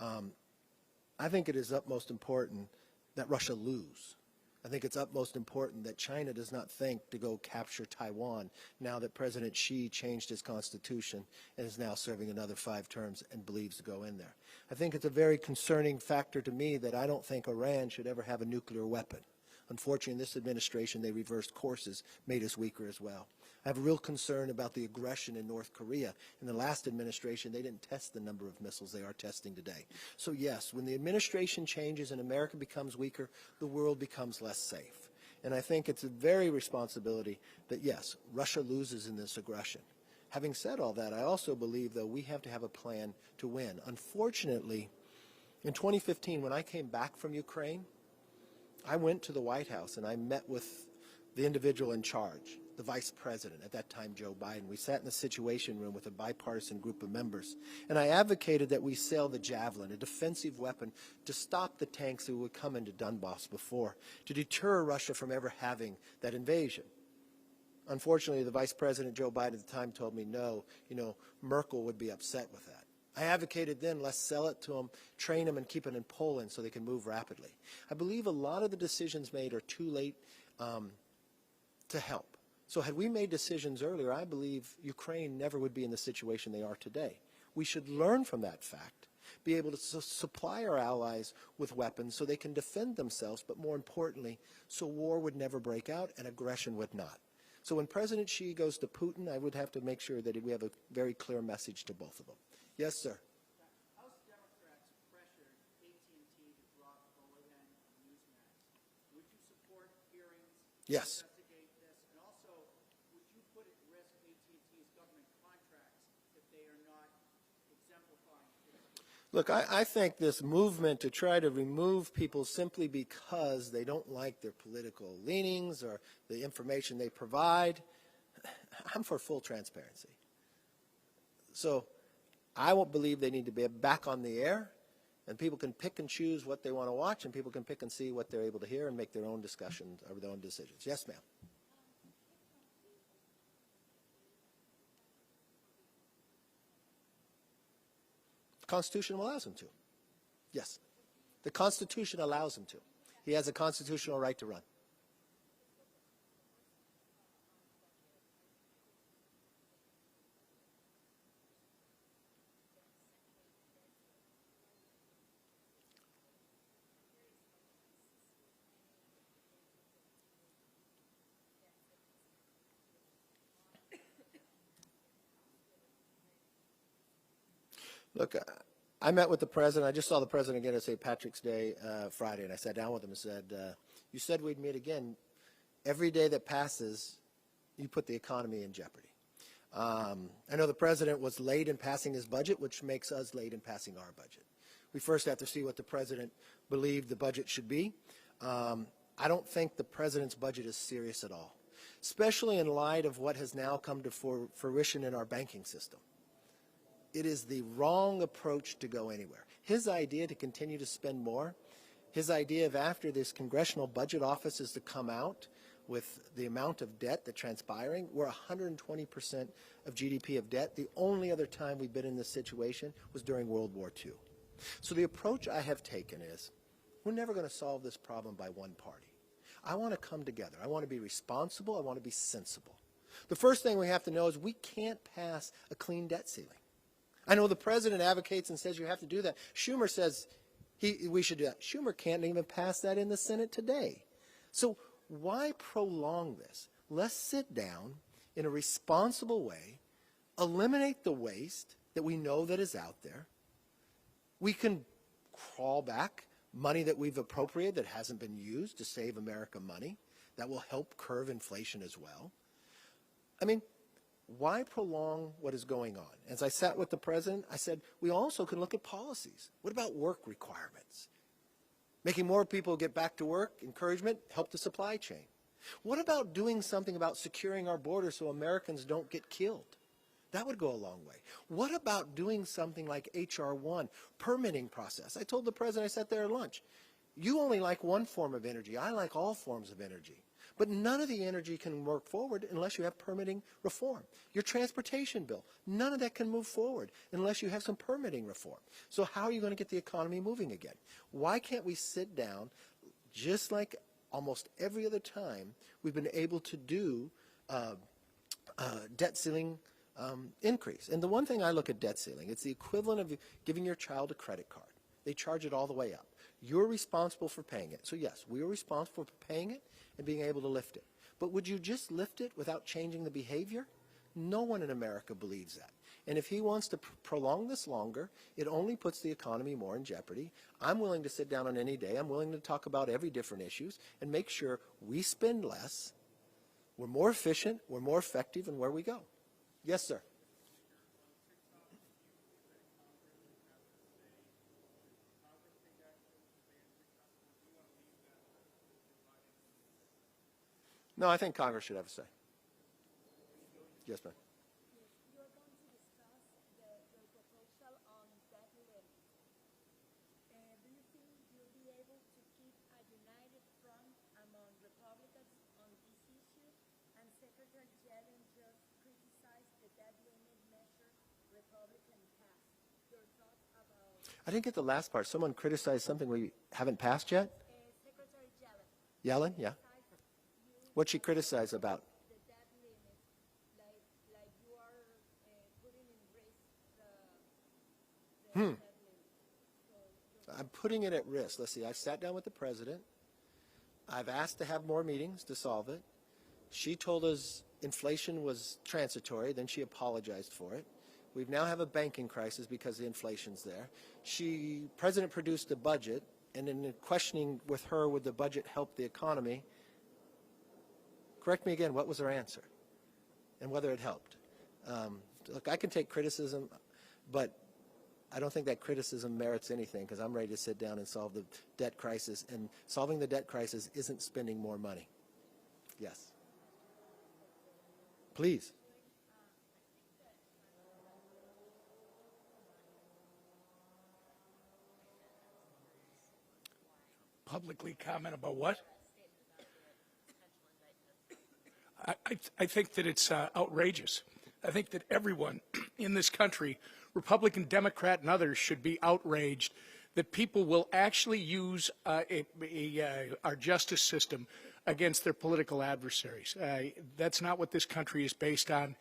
I think it is utmost important that Russia lose. I think it's utmost important that China does not think to go capture Taiwan now that President Xi changed his constitution and is now serving another 5 terms and believes to go in there. I think it's a very concerning factor to me that I don't think Iran should ever have a nuclear weapon. Unfortunately, in this administration, they reversed courses, made us weaker as well. I have a real concern about the aggression in North Korea. In the last administration, they didn't test the number of missiles they are testing today. So yes, when the administration changes and America becomes weaker, the world becomes less safe. And I think it's a very responsibility that, yes, Russia loses in this aggression. Having said all that, I also believe, though, we have to have a plan to win. Unfortunately, in 2015, when I came back from Ukraine, I went to the White House and I met with the individual in charge, the vice president, at that time Joe Biden. We sat in the Situation Room with a bipartisan group of members, and I advocated that we sell the Javelin, a defensive weapon, to stop the tanks that would come into Donbass before, to deter Russia from ever having that invasion. Unfortunately, the vice president, Joe Biden, at the time told me no, Merkel would be upset with that. I advocated then, let's sell it to them, train them, and keep it in Poland so they can move rapidly. I believe a lot of the decisions made are too late to help. So had we made decisions earlier, I believe Ukraine never would be in the situation they are today. We should learn from that fact, be able to supply our allies with weapons so they can defend themselves, but more importantly, so war would never break out and aggression would not. So when President Xi goes to Putin, I would have to make sure that we have a very clear message to both of them. Yes, sir. House Democrats pressured AT&T to drop OAN Newsmax. Would you support hearings Yes. to investigate this? And also, would you put at risk AT&T's government contracts if they are not exemplifying this? Look, I think this movement to try to remove people simply because they don't like their political leanings or the information they provide, I'm for full transparency. So I won't believe they need to be back on the air, and people can pick and choose what they want to watch, and people can pick and see what they're able to hear and make their own discussions or their own decisions. Yes, ma'am. The Constitution allows him to. Yes. The Constitution allows him to. He has a constitutional right to run. Look, I met with the president. I just saw the president again at St. Patrick's Day Friday, and I sat down with him and said, you said we'd meet again. Every day that passes, you put the economy in jeopardy. I know the president was late in passing his budget, which makes us late in passing our budget. We first have to see what the president believed the budget should be. I don't think the president's budget is serious at all, especially in light of what has now come to fruition in our banking system. It is the wrong approach to go anywhere. His idea to continue to spend more, his idea of after this Congressional Budget Office is to come out with the amount of debt that's transpiring. We're 120% of GDP of debt. The only other time we've been in this situation was during World War II. So the approach I have taken is, we're never going to solve this problem by one party. I want to come together. I want to be responsible. I want to be sensible. The first thing we have to know is we can't pass a clean debt ceiling. I know the president advocates and says you have to do that. Schumer says we should do that. Schumer can't even pass that in the Senate today. So why prolong this? Let's sit down in a responsible way, eliminate the waste that we know that is out there. We can crawl back money that we've appropriated that hasn't been used to save America money. That will help curb inflation as well. I mean, why prolong what is going on? As I sat with the president, I said, we also can look at policies. What about work requirements? Making more people get back to work, encouragement, help the supply chain. What about doing something about securing our borders so Americans don't get killed? That would go a long way. What about doing something like H.R. 1, permitting process? I told the president, I sat there at lunch, you only like one form of energy. I like all forms of energy. But none of the energy can work forward unless you have permitting reform. Your transportation bill, none of that can move forward unless you have some permitting reform. So how are you going to get the economy moving again? Why can't we sit down, just like almost every other time we've been able to do debt ceiling increase? And the one thing I look at debt ceiling, it's the equivalent of giving your child a credit card. They charge it all the way up. You're responsible for paying it. So yes, we are responsible for paying it and being able to lift it. But would you just lift it without changing the behavior? No one in America believes that. And if he wants to prolong this longer, it only puts the economy more in jeopardy. I'm willing to sit down on any day. I'm willing to talk about every different issues and make sure we spend less, we're more efficient, we're more effective in where we go. Yes, sir. No, I think Congress should have a say. Yes, ma'am. You are going to discuss the proposal on debt limit. Do you think you'll be able to keep a united front among Republicans on this issue? And Secretary Yellen just criticized the debt limit measure Republicans passed. Your thoughts about I didn't get the last part. Someone criticized something we haven't passed yet? Secretary Yellen? Yellen? Yeah. What'd she criticize about? The debt limit, like you are putting in risk the debt limit. I'm putting it at risk. Let's see. I've sat down with the president. I've asked to have more meetings to solve it. She told us inflation was transitory. Then she apologized for it. We now have a banking crisis because the inflation's there. President produced a budget, and in questioning with her, would the budget help the economy? Correct me again, what was her answer? And whether it helped. Look, I can take criticism, but I don't think that criticism merits anything because I'm ready to sit down and solve the debt crisis. And solving the debt crisis isn't spending more money. Yes. Please. Publicly comment about what? I think that it's outrageous. I think that everyone in this country, Republican, Democrat, and others, should be outraged that people will actually use our justice system against their political adversaries. That's not what this country is based on.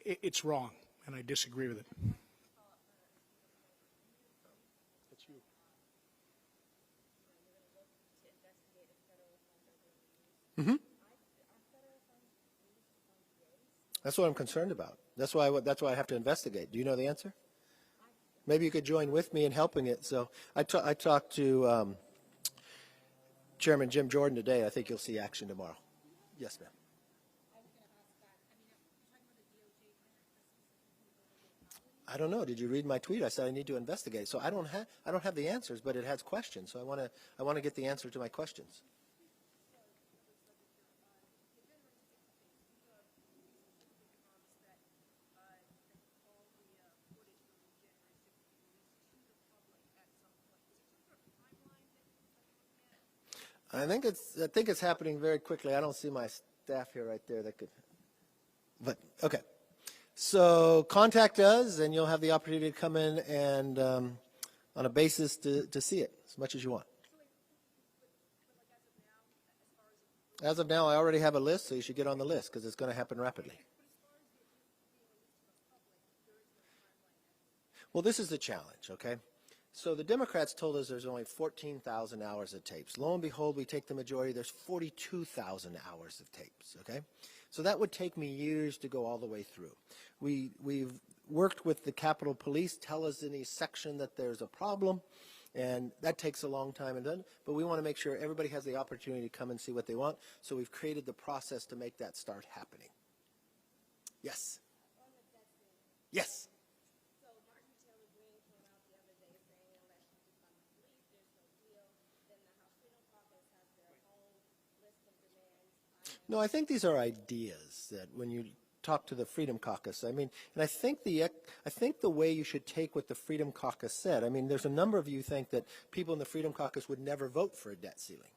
It's wrong, and I disagree with it. Mm-hmm. That's what I'm concerned about. That's why I have to investigate. Do you know the answer? maybe you could join with me in helping it. So I talked to Chairman Jim Jordan today. I think you'll see action tomorrow. Yes, ma'am. I don't know. Did you read my tweet? I said I need to investigate. So I don't have the answers, but it has questions. So I want to get the answer to my questions. I think it's happening very quickly. I don't see my staff here right there that could, but okay. So contact us, and you'll have the opportunity to come in and on a basis to see it as much as you want. As of now, I already have a list, so you should get on the list because it's going to happen rapidly. Well, this is the challenge, okay? So the Democrats told us there's only 14,000 hours of tapes. Lo and behold, we take the majority, there's 42,000 hours of tapes, okay? So that would take me years to go all the way through. We've worked with the Capitol Police, tell us in each section that there's a problem, and that takes a long time and done, but we want to make sure everybody has the opportunity to come and see what they want, so we've created the process to make that start happening. Yes? Yes? No, I think these are ideas that when you talk to the Freedom Caucus, I mean, and I think the way you should take what the Freedom Caucus said, I mean, there's a number of you think that people in the Freedom Caucus would never vote for a debt ceiling.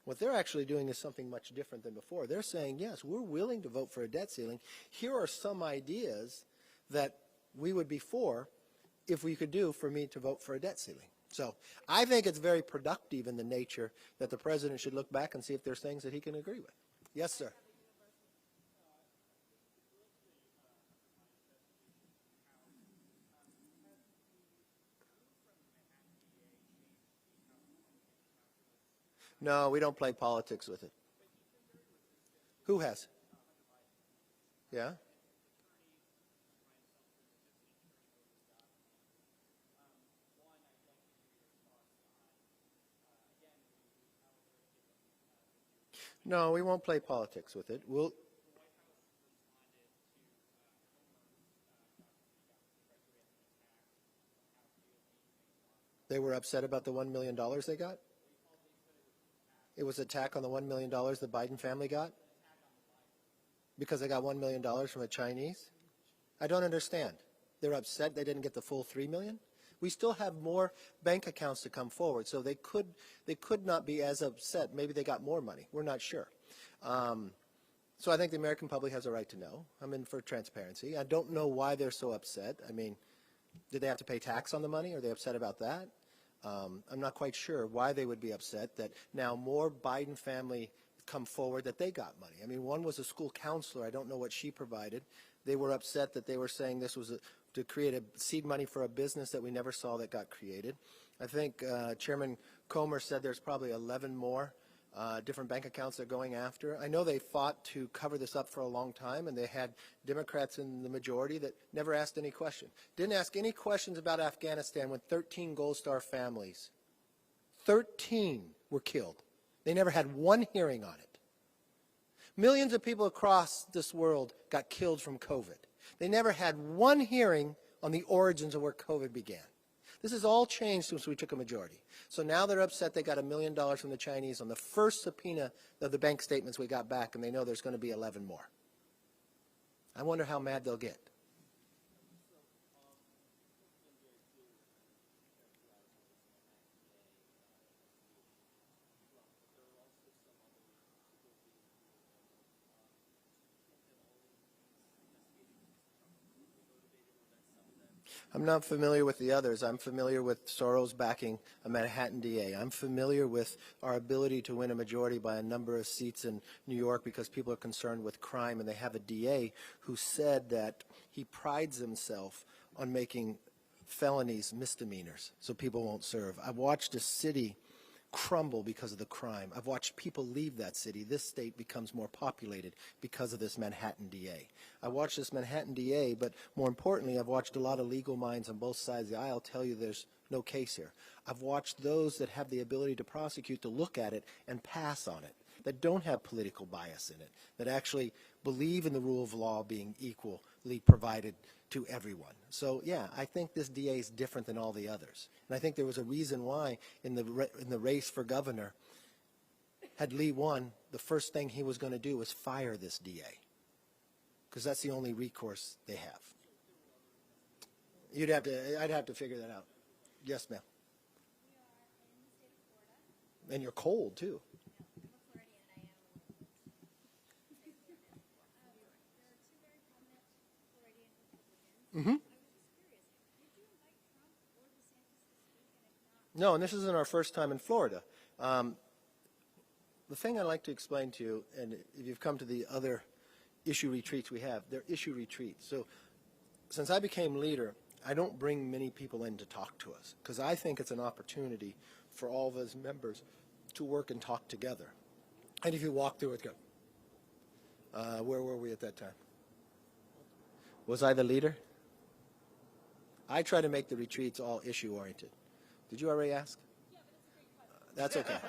What they're actually doing is something much different than before. They're saying, yes, we're willing to vote for a debt ceiling. Here are some ideas that we would be for if we could do for me to vote for a debt ceiling. So I think it's very productive in the nature that the president should look back and see if there's things that he can agree with. Yes, sir. No, we don't play politics with it. Who has? Yeah? No, we won't play politics with it. They were upset about the $1 million they got? It was an attack on the $1 million the Biden family got? Because they got $1 million from the Chinese? I don't understand. They're upset they didn't get the full $3 million? We still have more bank accounts to come forward, so they could not be as upset. Maybe they got more money. We're not sure. So I think the American public has a right to know. I'm in for transparency. I don't know why they're so upset. I mean, did they have to pay tax on the money? Are they upset about that? I'm not quite sure why they would be upset that now more Biden family come forward that they got money. I mean, one was a school counselor. I don't know what she provided. They were upset that they were saying this was to create a seed money for a business that we never saw that got created. I think Chairman Comer said there's probably 11 more different bank accounts they're going after. I know they fought to cover this up for a long time, and they had Democrats in the majority that never asked any question. Didn't ask any questions about Afghanistan when 13 Gold Star families, 13 were killed. They never had one hearing on it. Millions of people across this world got killed from COVID. They never had one hearing on the origins of where COVID began. This has all changed since we took a majority. So now they're upset they got $1 million from the Chinese on the first subpoena of the bank statements we got back, and they know there's going to be 11 more. I wonder how mad they'll get. I'm not familiar with the others. I'm familiar with Soros backing a Manhattan DA. I'm familiar with our ability to win a majority by a number of seats in New York because people are concerned with crime, and they have a DA who said that he prides himself on making felonies misdemeanors so people won't serve. I watched a city crumble because of the crime. I've watched people leave that city. This state becomes more populated because of this Manhattan DA. I watched this Manhattan DA, but more importantly, I've watched a lot of legal minds on both sides of the aisle tell you there's no case here. I've watched those that have the ability to prosecute to look at it and pass on it, that don't have political bias in it, that actually believe in the rule of law being equally provided to everyone. So yeah, I think this DA is different than all the others. And I think there was a reason why in the race for governor, had Lee won, the first thing he was going to do was fire this DA. Because that's the only recourse they have. I'd have to figure that out. Yes, ma'am. And you're cold too. Mm-hmm. No, and this isn't our first time in Florida. The thing I'd like to explain to you, and if you've come to the other issue retreats we have, they're issue retreats. So since I became leader, I don't bring many people in to talk to us because I think it's an opportunity for all of us members to work and talk together. And if you walk through it, go, where were we at that time? Was I the leader? I try to make the retreats all issue-oriented. Did you already ask? Yeah, but it's a great question. That's okay.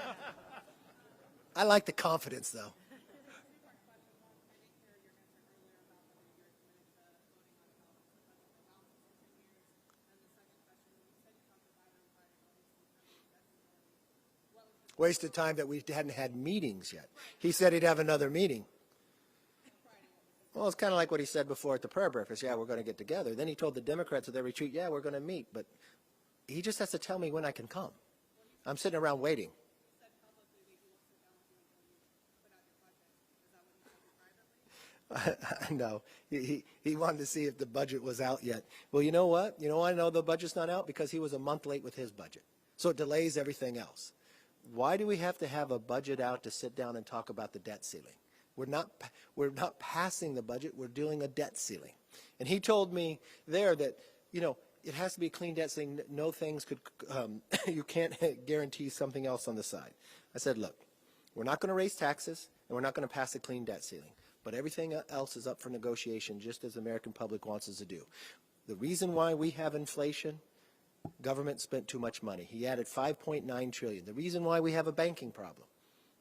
I like the confidence, though. Wasted time that we hadn't had meetings yet. He said he'd have another meeting. Well, it's kind of like what he said before at the prayer breakfast. Yeah, we're going to get together. Then he told the Democrats at their retreat, yeah, we're going to meet. But he just has to tell me when I can come. I'm sitting around waiting. No, he wanted to see if the budget was out yet. Well, you know what? You know why I know the budget's not out? Because he was a month late with his budget. So it delays everything else. Why do we have to have a budget out to sit down and talk about the debt ceiling? We're not passing the budget. We're doing a debt ceiling. And he told me there that, you know, it has to be a clean debt ceiling. No things could, you can't guarantee something else on the side. I said, look, we're not going to raise taxes and we're not going to pass a clean debt ceiling. But everything else is up for negotiation, just as the American public wants us to do. The reason why we have inflation, government spent too much money. He added $5.9 trillion. The reason why we have a banking problem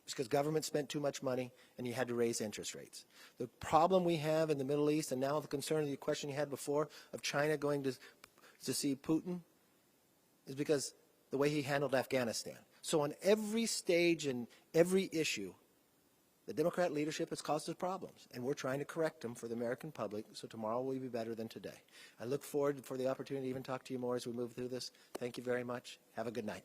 is because government spent too much money and you had to raise interest rates. The problem we have in the Middle East, and now the concern of the question you had before of China going to see Putin, is because the way he handled Afghanistan. So on every stage and every issue, the Democrat leadership has caused us problems, and we're trying to correct them for the American public, so tomorrow will be better than today. I look forward for the opportunity to even talk to you more as we move through this. Thank you very much. Have a good night.